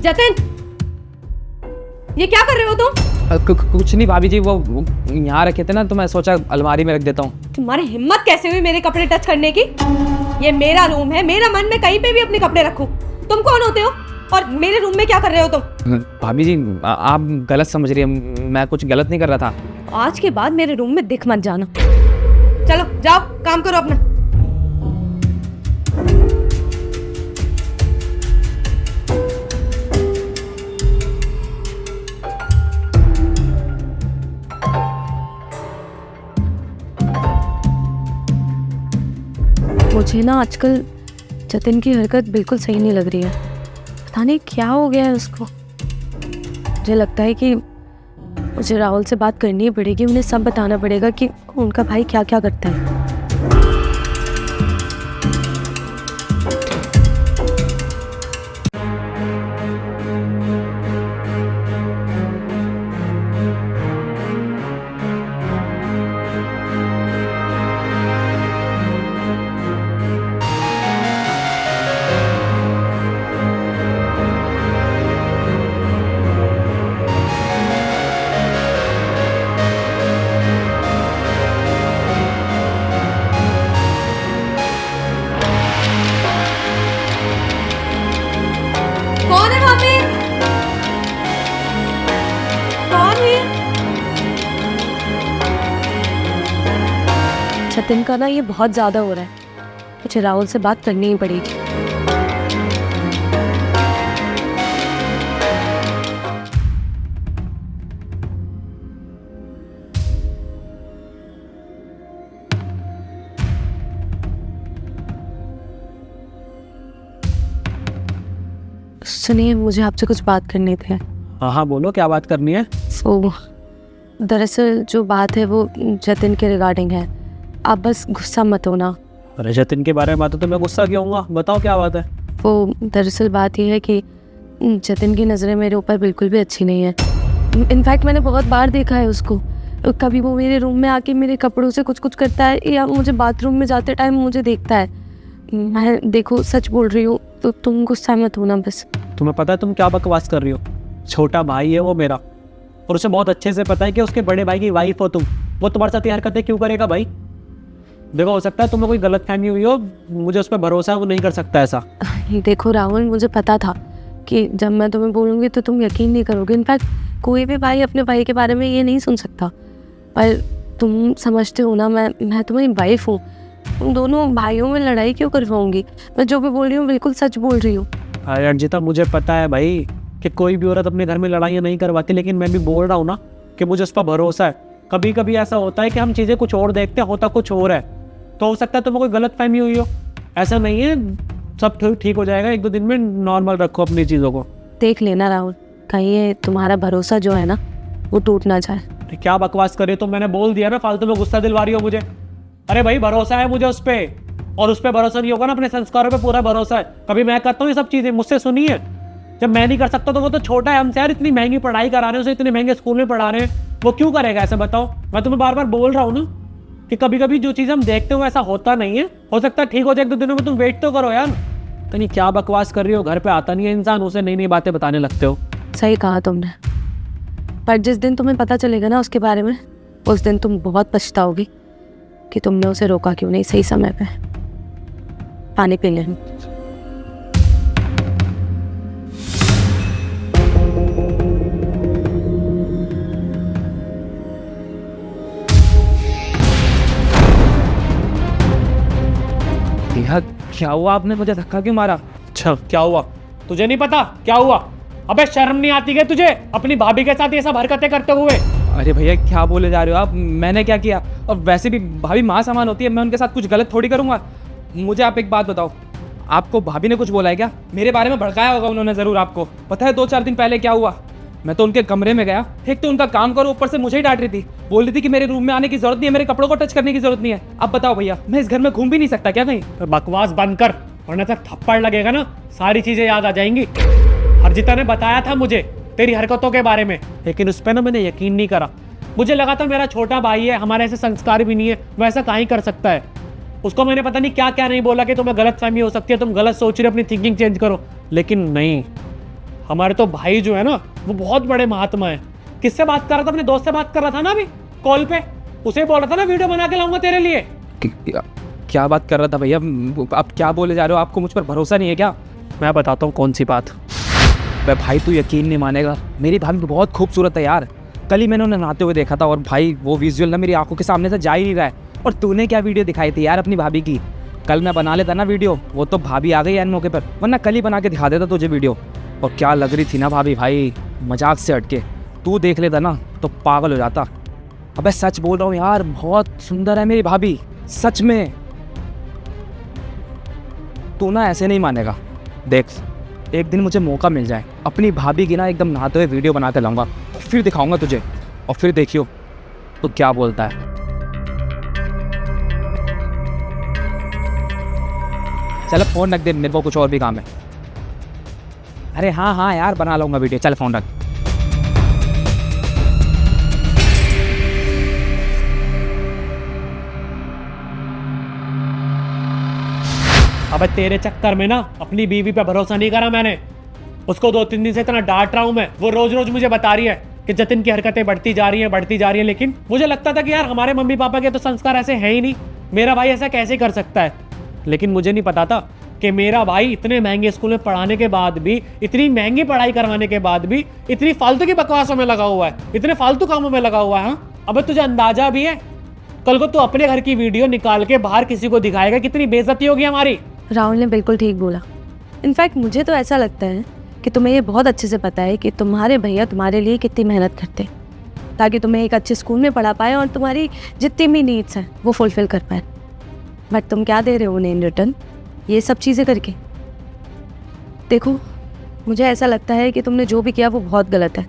जतिन, ये क्या कर रहे हो तुम? कुछ नहीं भाभी जी, वो यहाँ रखे थे ना तो मैं सोचा अलमारी में रख देता हूँ। तुम्हारी हिम्मत कैसे हुई मेरे कपड़े टच करने की? ये मेरा रूम है, मेरा मन में कहीं पे भी अपने कपड़े रखूं। तुम कौन होते हो और मेरे रूम में क्या कर रहे हो तुम? भाभी जी आप गलत समझ रही हैं, मैं कुछ गलत नहीं कर रहा था। आज के बाद मेरे रूम में दिख मत जाना। चलो जाओ, काम करो अपना। मुझे ना आजकल जतिन की हरकत बिल्कुल सही नहीं लग रही है। पता नहीं क्या हो गया है उसको। मुझे लगता है कि मुझे राहुल से बात करनी ही पड़ेगी, उन्हें सब बताना पड़ेगा कि उनका भाई क्या क्या करता है। कौन है वहाँ पे? कौन है? जतिन का ना ये बहुत ज्यादा हो रहा है, मुझे राहुल से बात करनी ही पड़ेगी। सुनिए, मुझे आपसे कुछ बात करनी थी। हाँ हाँ बोलो, क्या बात करनी है? तो दरअसल जो बात है वो जतिन के रिगार्डिंग है। आप बस गुस्सा मत होना। अरे जतिन के बारे में बात हो तो मैं गुस्सा क्यों होऊंगा? बताओ क्या बात है। वो दरअसल बात ये है कि जतिन की नज़रें मेरे ऊपर बिल्कुल भी अच्छी नहीं है। इनफैक्ट मैंने बहुत बार देखा है उसको। कभी वो मेरे रूम में आके मेरे कपड़ों से कुछ कुछ करता है या मुझे बाथरूम में जाते टाइम मुझे देखता है। मैं देखो सच बोल रही हूँ, तो तुम गुस्सा मत होना बस। तुम्हें पता है तुम क्या बकवास कर रही हो? छोटा भाई है वो मेरा, और उसे बहुत अच्छे से पता है कि उसके बड़े भाई की वाइफ हो तुम। वो तुम्हारे साथ ये हरकतें क्यों करेगा भाई? देखो हो सकता है तुम्हें कोई गलतफहमी हुई हो, मुझे उस पर भरोसा है, वो नहीं कर सकता ऐसा। देखो राहुल, मुझे पता था कि जब मैं तुम्हें बोलूँगी तो तुम यकीन नहीं करोगे। इनफैक्ट कोई भी भाई अपने भाई के बारे में ये नहीं सुन सकता, पर तुम समझते हो ना, मैं तुम्हारी वाइफ हूँ। तुम दोनों भाइयों में लड़ाई क्यों करवाऊंगी? मैं जो भी बोल रही हूँ बिल्कुल सच बोल रही हूँ। अरे अर्जिता, मुझे पता है भाई कि कोई भी औरत अपने घर में लड़ाइयाँ नहीं करवाती, लेकिन मैं भी बोल रहा हूँ ना कि मुझे उस पर भरोसा है। कभी कभी ऐसा होता है कि हम चीज़ें कुछ और देखते हैं, होता कुछ और है। तो हो सकता है तुम्हें कोई गलतफहमी हुई हो, ऐसा नहीं है। सब ठीक हो जाएगा, 1-2 दिन में नॉर्मल रखो अपनी चीज़ों को। देख लेना राहुल, कहीं ये तुम्हारा भरोसा जो है ना वो टूट ना जाए। क्या बकवास करे? तो मैंने बोल दिया ना, फालतू में गुस्सा दिलवा रही हो मुझे। अरे भाई भरोसा है मुझे उस पर, और उस पर भरोसा नहीं होगा ना, अपने संस्कारों पे पूरा भरोसा है। कभी मैं करता हूँ ये सब चीज़ें, मुझसे सुनिए। जब मैं नहीं कर सकता तो वो तो छोटा है हमसे यार, इतनी महंगी पढ़ाई करा रहे हैं उसे, इतने महंगे स्कूल में पढ़ा रहे हैं, वो क्यों करेगा ऐसा? बताओ। मैं तुम्हें बार बार बोल रहा हूँ ना कि कभी कभी जो चीज़ हम देखते हो ऐसा होता नहीं है। हो सकता है ठीक हो जाए 1-2 दिनों में, तुम वेट तो करो यार। तो नहीं क्या बकवास कर रही हो? घर पे आता नहीं है इंसान, उसे नई नई बातें बताने लगते हो। सही कहा तुमने, पर जिस दिन तुम्हें पता चलेगा ना उसके बारे में, उस दिन तुम बहुत पछताओगी कि तुमने उसे रोका क्यों नहीं सही समय पे। पानी पी लें। क्या हुआ? आपने मुझे धक्का क्यों मारा? अच्छा क्या हुआ? तुझे नहीं पता क्या हुआ? अबे शर्म नहीं आती क्या तुझे अपनी भाभी के साथ ये सब हरकतें करते हुए? अरे भैया क्या बोले जा रहे हो आप? मैंने क्या किया? और वैसे भी भाभी माँ समान होती है, मैं उनके साथ कुछ गलत थोड़ी करूंगा। मुझे आप एक बात बताओ, आपको भाभी ने कुछ बोला है क्या? मेरे बारे में भड़काया होगा उन्होंने ज़रूर आपको। पता है 2-4 दिन पहले क्या हुआ? मैं तो उनके कमरे में गया, एक तो उनका काम करो, ऊपर से मुझे ही डांट रही थी। बोल रही थी कि मेरे रूम में आने की जरूरत नहीं है, मेरे कपड़ों को टच करने की जरूरत नहीं है। अब बताओ भैया, मैं इस घर में घूम भी नहीं सकता क्या कहीं? तो बकवास बंद कर, वरना तक थप्पड़ लगेगा ना, सारी चीजें याद आ जाएंगी। अर्जिता ने बताया था मुझे तेरी हरकतों के बारे में, लेकिन उस पर ना मैंने यकीन नहीं करा। मुझे लगा था मेरा छोटा भाई है, हमारे ऐसे संस्कार भी नहीं है, वैसा कहीं कर सकता है। उसको मैंने पता नहीं क्या क्या नहीं बोला कि तुम्हें गलत फहमी हो सकती है, तुम गलत सोच रहे हो, अपनी थिंकिंग चेंज करो। लेकिन नहीं, हमारे तो भाई जो है ना वो बहुत बड़े महात्मा है। किससे बात कर रहा था? अपने दोस्त से बात कर रहा था ना अभी कॉल पे। उसे बोल रहा था ना वीडियो बना के लाऊंगा तेरे लिए। क्या बात कर रहा था भैया? आप क्या बोले जा रहे हो? आपको मुझ पर भरोसा नहीं है क्या? मैं बताता हूँ कौन सी बात। भाई तू यकीन नहीं मानेगा, मेरी भाभी बहुत खूबसूरत है यार। कल ही मैंने उन्हें नहाते हुए देखा था और भाई वो विजुअल ना मेरी आंखों के सामने से जा ही नहीं रहा है। और तूने क्या वीडियो दिखाई थी यार अपनी भाभी की? कल मैं बना लेता ना वीडियो, वो तो भाभी आ गई एन मौके पर, वरना कल ही बना के दिखा देता तुझे वीडियो। और क्या लग रही थी ना भाभी, भाई मजाक से हटके। तू देख लेता ना तो पागल हो जाता। अबे सच बोल रहा हूँ यार, बहुत सुंदर है मेरी भाभी, सच में। तू ना ऐसे नहीं मानेगा। देख, एक दिन मुझे मौका मिल जाए, अपनी भाभी की ना एकदम नहाते हुए वीडियो बनाते लाऊंगा, फिर दिखाऊंगा तुझे, और फिर देखियो तो क्या बोलता है। चल फ़ोन रख दे, मेरे को कुछ और भी काम है। अरे हाँ हाँ यार, बना लूँगा वीडियो, चल फ़ोन रख। अबे तेरे चक्कर में ना अपनी बीवी पे भरोसा नहीं करा मैंने। उसको 2-3 दिन से इतना डांट रहा हूं मैं, वो रोज रोज मुझे बता रही है कि जतिन की हरकतें बढ़ती जा रही हैं। लेकिन मुझे लगता था कि यार हमारे मम्मी पापा के तो संस्कार ऐसे हैं ही नहीं, मेरा भाई ऐसा कैसे कर सकता है। लेकिन मुझे नहीं पता था कि मेरा भाई इतने महंगे स्कूल में पढ़ाने के बाद भी, इतनी महंगी पढ़ाई करवाने के बाद भी इतनी फालतू की बकवासों में लगा हुआ है, इतने फालतू कामों में लगा हुआ है। अबे तुझे अंदाजा भी है, कल को तू अपने घर की वीडियो निकाल के बाहर किसी को दिखाएगा, कितनी बेइज्जती होगी हमारी। राहुल ने बिल्कुल ठीक बोला। इनफैक्ट मुझे तो ऐसा लगता है कि तुम्हें ये बहुत अच्छे से पता है कि तुम्हारे भैया तुम्हारे लिए कितनी मेहनत करते हैं ताकि तुम्हें एक अच्छे स्कूल में पढ़ा पाए और तुम्हारी जितनी भी नीड्स हैं वो फुलफिल कर पाए। बट तुम क्या दे रहे हो उन्हें इन रिटर्न? ये सब चीज़ें करके। देखो, मुझे ऐसा लगता है कि तुमने जो भी किया वो बहुत गलत है।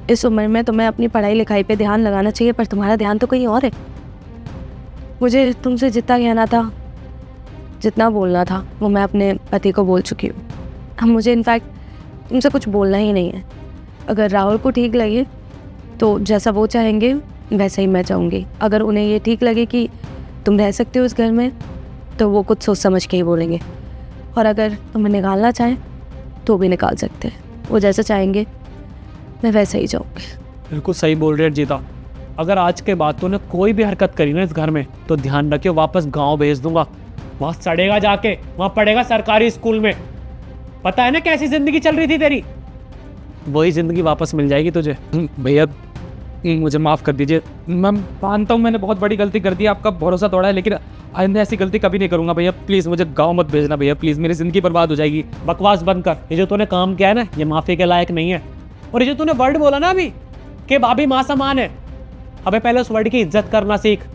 इस उम्र में तुम्हें अपनी पढ़ाई लिखाई पे ध्यान लगाना चाहिए, पर तुम्हारा ध्यान तो कहीं और है। मुझे तुमसे जितना कहना था, जितना बोलना था, वो मैं अपने पति को बोल चुकी हूँ। अब मुझे इनफैक्ट तुमसे कुछ बोलना ही नहीं है। अगर राहुल को ठीक लगे तो जैसा वो चाहेंगे वैसा ही मैं चाहूँगी। अगर उन्हें ये ठीक लगे कि तुम रह सकते हो इस घर में तो वो कुछ सोच समझ के ही बोलेंगे, और अगर तुम्हें निकालना चाहें तो भी निकाल सकते हैं। वो जैसा चाहेंगे मैं वैसा ही जाऊँगी। बिल्कुल सही बोल रहे जीता। अगर आज के बाद तूने कोई भी हरकत करी ना इस घर में तो ध्यान रखियो, वापस गाँव भेज दूंगा। वहाँ सड़ेगा जाके, वहाँ पढ़ेगा सरकारी स्कूल में। पता है ना कैसी जिंदगी चल रही थी तेरी, वही जिंदगी वापस मिल जाएगी तुझे। भैया मुझे माफ़ कर दीजिए, मैं मानता हूँ मैंने बहुत बड़ी गलती कर दी, आपका भरोसा तोड़ा है, लेकिन आइंदा ऐसी गलती कभी नहीं करूँगा। भैया प्लीज़ मुझे गाँव मत भेजना भैया, प्लीज़, मेरी ज़िंदगी बर्बाद हो जाएगी। बकवास बंद कर। ये जो तूने काम किया है ना, ये माफ़ी के लायक नहीं है। और ये जो तूने वर्ड बोला ना अभी कि भाभी माँ समान है, अबे पहले उस वर्ड की इज्जत करना सीख,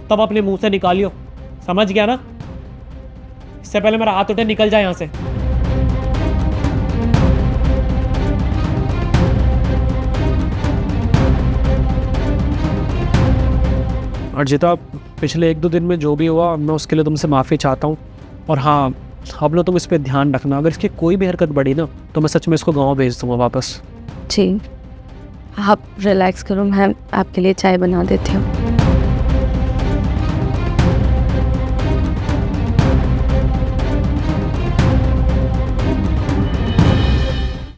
तब अपने मुंह से निकालियो। समझ गया ना? इससे पहले मेरा हाथ उठे, निकल जाए यहाँ से। अर्जिता, पिछले 1-2 दिन में जो भी हुआ मैं उसके लिए तुमसे माफ़ी चाहता हूँ। और हाँ, अब लोग तुम इस पर ध्यान रखना, अगर इसकी कोई भी हरकत बढ़ी ना तो मैं सच में इसको गाँव भेज दूँगा वापस। जी, आप रिलैक्स करो, मैं आपके लिए चाय बना देती हूँ।